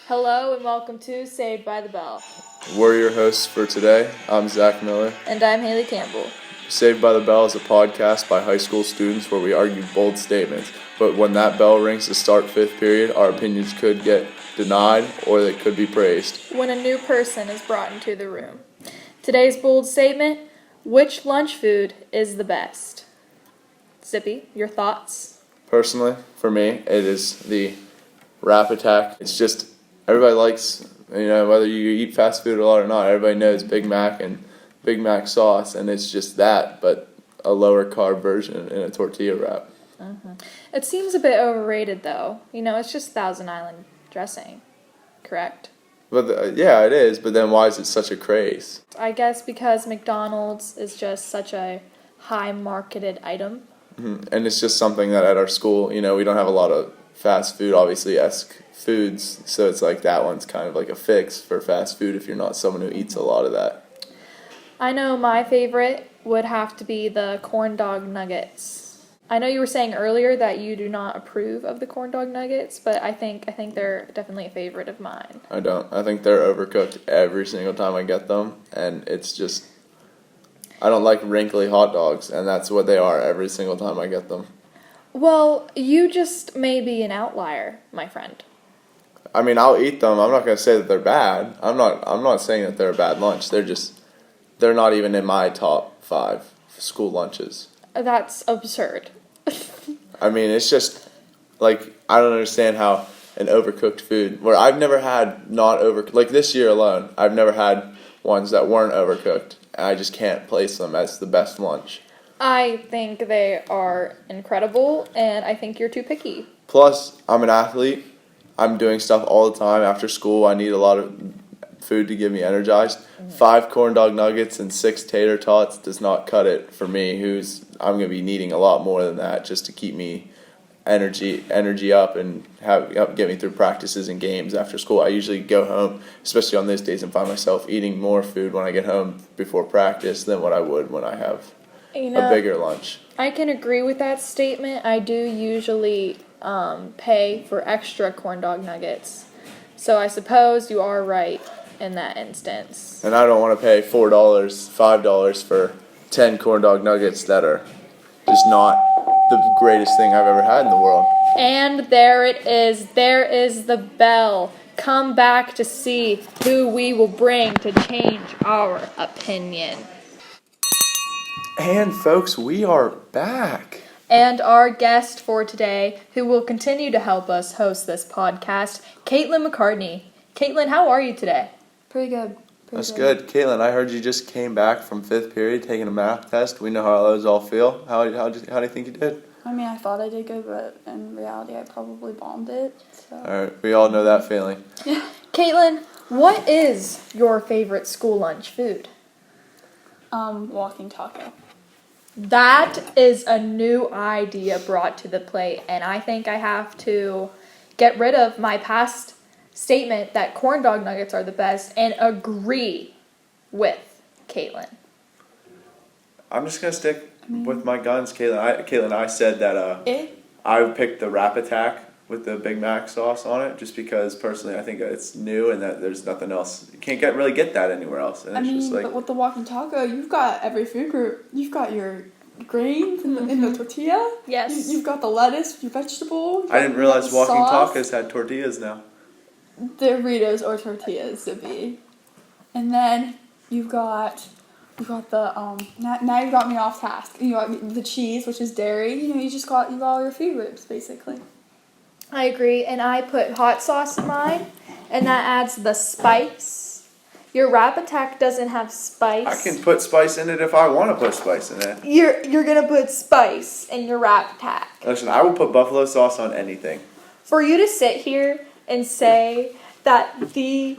Hello and welcome to Saved by the Bell. We're your hosts for today. I'm Zach Miller. And I'm Haley Campbell. Saved by the Bell is a podcast by high school students where we argue bold statements. But when that bell rings to start fifth period, our opinions could get denied or they could be praised. When a new person is brought into the room. Today's bold statement, which lunch food is the best? Zippy, your thoughts? Personally, for me, it is the Rap Attack. It's just, everybody likes, whether you eat fast food a lot or not, everybody knows Big Mac and Big Mac sauce, and it's just that, but a lower carb version in a tortilla wrap. Mm-hmm. It seems a bit overrated, though. It's just Thousand Island dressing, correct? But yeah, it is, but then why is it such a craze? I guess because McDonald's is just such a high-marketed item. Mm-hmm. And it's just something that at our school, we don't have a lot of fast food, obviously-esque foods, so it's like that one's kind of like a fix for fast food if you're not someone who eats a lot of that. I know my favorite would have to be the corn dog nuggets. I know you were saying earlier that you do not approve of the corn dog nuggets, but I think they're definitely a favorite of mine. I don't. I think they're overcooked every single time I get them, and it's just, I don't like wrinkly hot dogs, and that's what they are every single time I get them. Well, you just may be an outlier, my friend. I mean, I'll eat them. I'm not going to say that they're bad. I'm not saying that they're a bad lunch. They're not even in my top 5 school lunches. That's absurd. I mean, it's just, like, I don't understand how an overcooked food, where I've never had not overcooked, like this year alone, I've never had ones that weren't overcooked, and I just can't place them as the best lunch. I think they are incredible, and I think you're too picky. Plus, I'm an athlete. I'm doing stuff all the time after school. I need a lot of food to get me energized. 5 corn dog nuggets and 6 tater tots does not cut it for me, I'm going to be needing a lot more than that just to keep me energy up and get me through practices and games after school. I usually go home, especially on those days, and find myself eating more food when I get home before practice than what I would when I have a bigger lunch. I can agree with that statement. I do usually pay for extra corn dog nuggets. So I suppose you are right in that instance. And I don't want to pay $4, $5 for 10 corn dog nuggets that are just not the greatest thing I've ever had in the world. And there it is. There is the bell. Come back to see who we will bring to change our opinion. And folks, we are back. And our guest for today, who will continue to help us host this podcast, Caitlin McCartney. Caitlin, how are you today? Pretty good. That's good. Caitlin, I heard you just came back from 5th period taking a math test. We know how those all feel. How do you think you did? I mean, I thought I did good, but in reality, I probably bombed it. So. All right, we all know that feeling. Caitlin, what is your favorite school lunch food? Walking taco. That is a new idea brought to the plate, and I think I have to get rid of my past statement that corn dog nuggets are the best and agree with Caitlin. I'm just going to stick with my guns, Caitlin. I said that I picked the Rap Attack with the Big Mac sauce on it just because, personally, I think it's new and that there's nothing else. You can't really get that anywhere else. And it's but with the walking taco, you've got every food group. You've got your grains in the tortilla. Yes. You've got the lettuce, your vegetable. I didn't realize walking tacos had tortillas now. Doritos or tortillas to be. And then you've got the now you've got me off task. You got the cheese, which is dairy. You got all your food groups basically. I agree, and I put hot sauce in mine, and that adds the spice. Your Rap Attack doesn't have spice. I can put spice in it if I want to put spice in it. You're gonna put spice in your Rap Attack. Listen, I will put buffalo sauce on anything. For you to sit here and say that the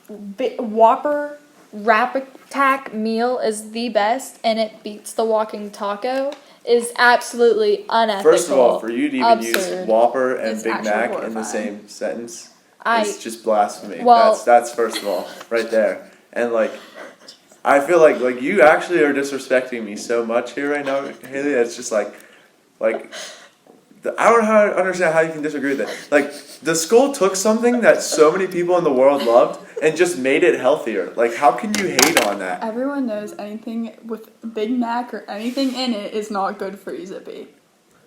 Whopper Rap Attack meal is the best and it beats the walking taco is absolutely unethical. First of all, for you to even use Whopper and It's Big Mac horrifying. in the same sentence is just blasphemy. Well, that's first of all, right there. And I feel like you actually are disrespecting me so much here right now, Haley. It's just like I don't understand how you can disagree with that. Like, the school took something that so many people in the world loved and just made it healthier. Like, how can you hate on that? Everyone knows anything with Big Mac or anything in it is not good for you, Zippy.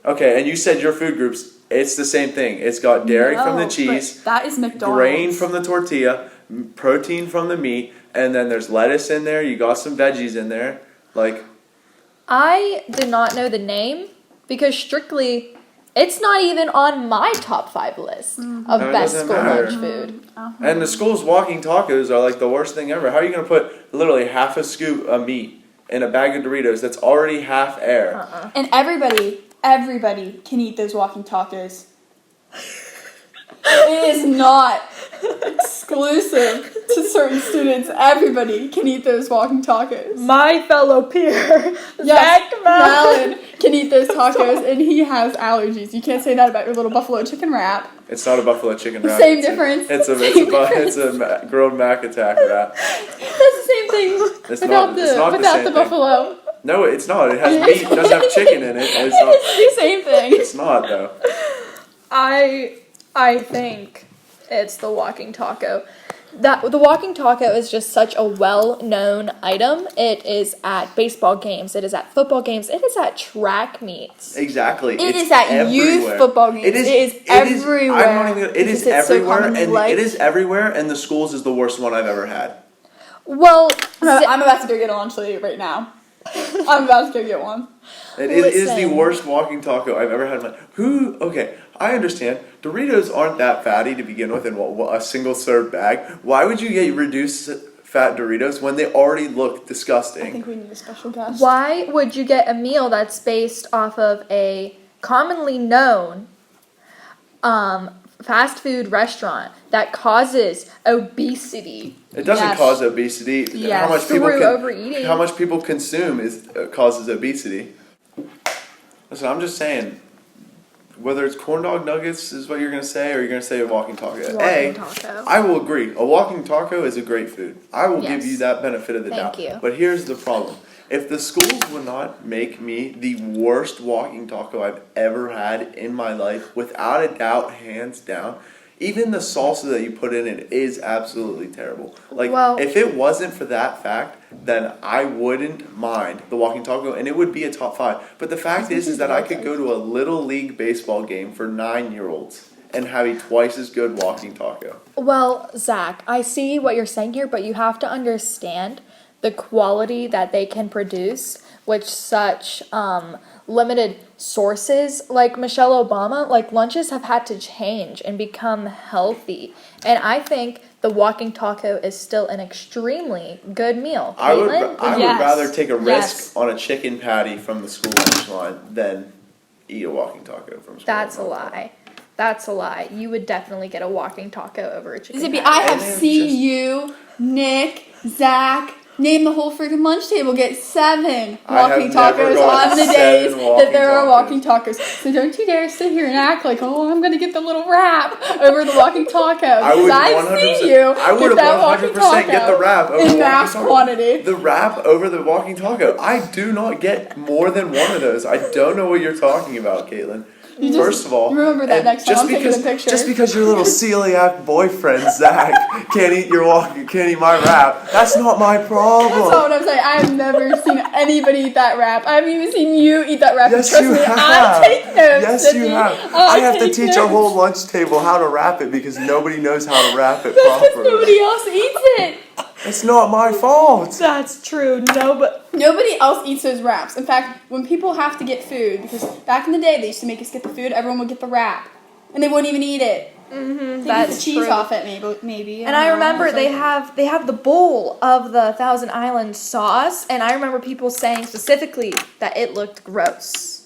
Okay, and you said your food groups, it's the same thing. It's got dairy from the No, cheese, but that is McDonald's. grain from the tortilla, protein from the meat, and then there's lettuce in there. You got some veggies in there. Like, I did not know the name because strictly, it's not even on my top 5 list of No, it best doesn't school matter. lunch food. and the school's walking tacos are like the worst thing ever. How are you going to put literally half a scoop of meat in a bag of Doritos that's already half air? And everybody can eat those walking tacos. It is not exclusive to certain students. Everybody can eat those walking tacos. My fellow peer, Yes, Zach Malin. Malin can eat those tacos, and he has allergies. You can't say that about your little buffalo chicken wrap. It's not a buffalo chicken wrap. Same It's difference. It's a grilled Mac attack wrap. That's the same thing It's without not the same the thing. buffalo. No, it's not. It has meat. It doesn't have chicken in it. And it's not. It's the same thing. It's not though. I think it's the walking taco. The walking taco is just such a well-known item. It is at baseball games. It is at football games. It is at track meets. Exactly. It It's is at everywhere. youth football games. It is everywhere. I'm not even. It Because is it's so everywhere, commonly and liked. it is everywhere. And the schools is the worst one I've ever had. Well, I'm about to go get a lunch lady right now. I'm about to go get one. It is the Listen. worst walking taco I've ever had in my. Okay, I understand. Doritos aren't that fatty to begin with in a single serve bag. Why would you get reduced fat Doritos when they already look I disgusting? think we need a special guest. why would you get a meal that's based off of a commonly known fast food restaurant that causes obesity? It doesn't Yes. cause obesity. Yes. How much people Through overeating. How much people consume causes obesity. Listen, I'm just saying. Whether it's corn dog nuggets is what you're gonna say, or you're gonna say a walking taco. Walking taco. I will agree. A walking taco is a great food. I will give Yes. you that benefit of the Thank doubt. you. But here's the problem: if the schools would not make me the worst walking taco I've ever had in my life, without a doubt, hands down. Even the salsa that you put in it is absolutely terrible. Like, Well- if it wasn't for that fact, then I wouldn't mind the walking taco, and it would be a top 5. But the fact is that I could go to a little league baseball game for 9-year-olds and have a twice as good walking taco. Well, Zach, I see what you're saying here, but you have to understand the quality that they can produce with such limited sources. Like Michelle Obama, like lunches have had to change and become healthy. And I think the walking taco is still an extremely good meal. I would Caitlin? Yes. rather take a risk Yes. on a chicken patty from the school lunch line than eat a walking taco from school. That's a lie. That's a lie. You would definitely get a walking taco over a chicken Zippy, patty. I have And then seen just- you, Nick, Zach, name the whole freaking lunch table get 7 I have walking never tacos gotten on the 7 days walking that there are tacos. walking tacos. So don't you dare sit here and act like, oh, I'm gonna get the little wrap over the walking taco. I would Because I've 100%. seen you I would get have that walking 100% get the taco wrap over the in walking mass taco. quantity. The wrap over the walking taco. I do not get more than one of those. I don't know what you're talking about, Caitlin. You First of all, remember that and next time I'm taking a picture. Just because your little celiac boyfriend Zach can't eat my wrap, that's not my problem. That's not what I'm saying. I've never seen anybody eat that wrap. I haven't even seen you eat that wrap. Yes, Trust you me, have. I take notes. Yes, Zippy. you have. I I have to take teach a notes. whole lunch table how to wrap it because nobody knows how to wrap it That's because properly. nobody else eats it. It's not my fault. That's true. No, but Nobody else eats those wraps. In fact, when people have to get food, because back in the day they used to make us get the food, everyone would get the wrap, and they wouldn't even eat it. They get that's the cheese true. off it, maybe. And don't I know, remember or they something. have the bowl of the Thousand Island sauce, and I remember people saying specifically that it looked gross.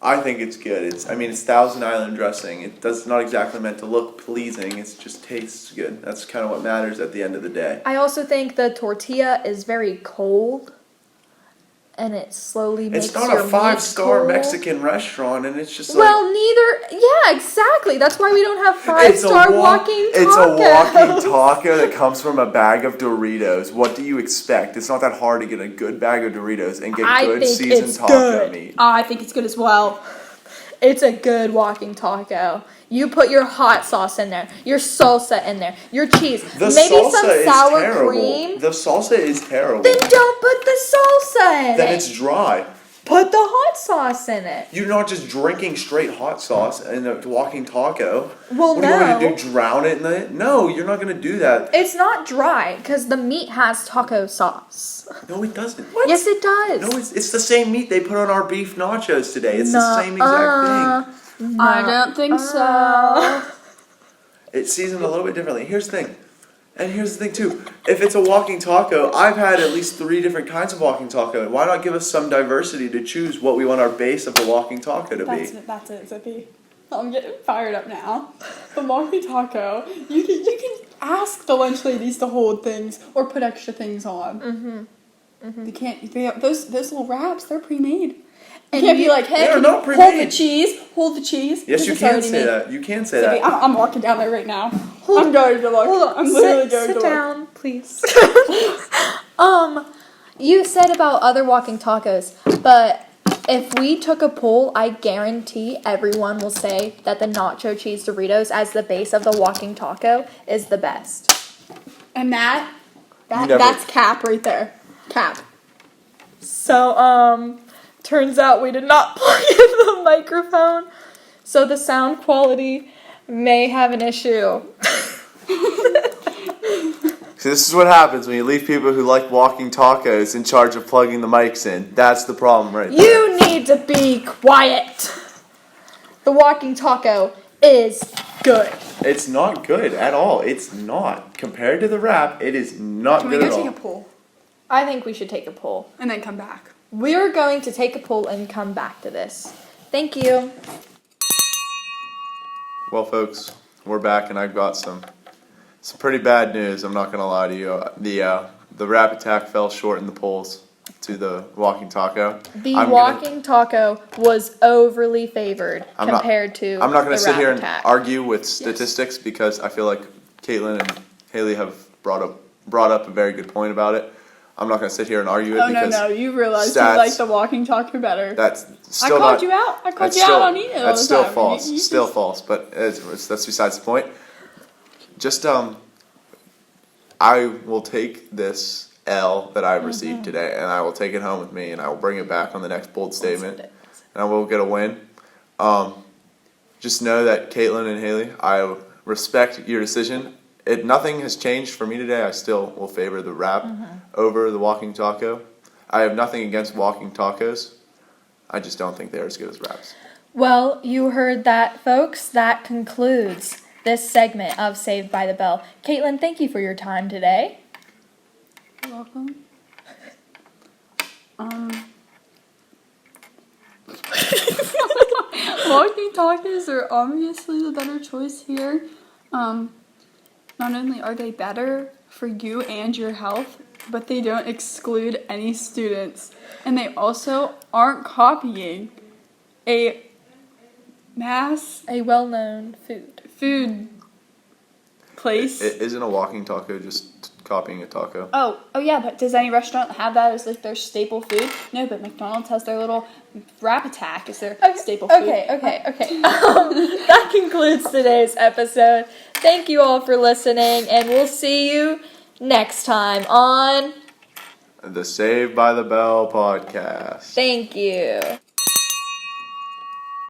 I think it's good. It's Thousand Island dressing. It's not exactly meant to look pleasing. It just tastes good. That's kind of what matters at the end of the day. I also think the tortilla is very cold, and it slowly makes It's not your a meat 5-star cold. Mexican restaurant, and it's just like Well, neither. Yeah, exactly. That's why we don't have it's a 5-star wa- walking It's a walking tacos. taco that comes from a bag of Doritos. What do you expect? It's not that hard to get a good bag of Doritos and get I good think seasoned it's taco good. meat. I think it's good as well. it's a good walking taco. You put your hot sauce in there, your salsa in there, your cheese, The maybe salsa some is sour terrible. cream. The salsa is terrible. Then don't put the salsa in Then it. it's dry. Put the hot sauce in it. You're not just drinking straight hot sauce in a walking taco. Well, What do you want me to no. do? Drown it in it? No, you're not gonna do that. It's not dry because the meat has taco sauce. No, it doesn't. What? Yes, it does. No, it's the same meat they put on our beef nachos today. It's the same exact thing. I don't think so. It's seasoned a little bit differently. Here's the thing. And here's the thing too. If it's a walking taco, I've had at least 3 different kinds of walking taco. Why not give us some diversity to choose what we want our base of the walking taco to be? That's it, Zippy. I'm getting fired up now. The walkie taco, you can ask the lunch ladies to hold things or put extra things on. You can't. Those little wraps, they're pre-made. You can't be like, hey, They're can not you hold pre-made. the cheese. Hold the cheese. Yes, because you it's can already say made. that. You can say Zippy, that. I'm walking down there right now. I'm going to look. Hold on. I'm literally going sit to look. down, please. You said about other walking tacos, but if we took a poll, I guarantee everyone will say that the nacho cheese Doritos as the base of the walking taco is the best. And never- that's cap right there. Cap. So, turns out we did not plug in the microphone, so the sound quality may have an issue. See, this is what happens when you leave people who like walking tacos in charge of plugging the mics in. That's the problem right there. You need to be quiet. The walking taco is good. It's not good at all. It's not. Compared to the wrap, it is not Can we good go at take all. a poll I think we should take a poll. and then come back? We're going to take a poll and come back to this. Thank you. Well, folks, we're back, and I've got some pretty bad news. I'm not gonna lie to you. The Rap Attack fell short in the polls to the walking taco. The I'm walking taco was overly favored I'm not- compared to I'm not gonna the sit here Rat and Attack. argue with statistics because I feel like Caitlin and Haley have brought up a very good point about it. I'm not gonna sit here and argue it Oh, no, because no. You realize stats- you like the walking taco better. that's I still called not. you out. I called That's you out on it all That's the still time. false. You Still just- false. But that's besides the point. Just I will take this L that I received today, and I will take it home with me, and I will bring it back on the next bold statement, and I will get a win. Just know that Caitlin and Haley, I respect your decision. Nothing has changed for me today. I still will favor the wrap over the walking taco. I have nothing against walking tacos. I just don't think they're as good as wraps. Well, you heard that, folks. That concludes this segment of Saved by the Bell. Caitlin, thank you for your time today. You're welcome. Walking tacos are obviously the better choice here. Not only are they better for you and your health, but they don't exclude any students. And they also aren't copying a A well-known food place. Isn't a walking taco just copying a taco? Oh yeah, but does any restaurant have that as like their staple food? No, but McDonald's has their little Rap Attack as their staple food. Okay. That concludes today's episode. Thank you all for listening, and we'll see you next time on The Saved by the Bell podcast. Thank you.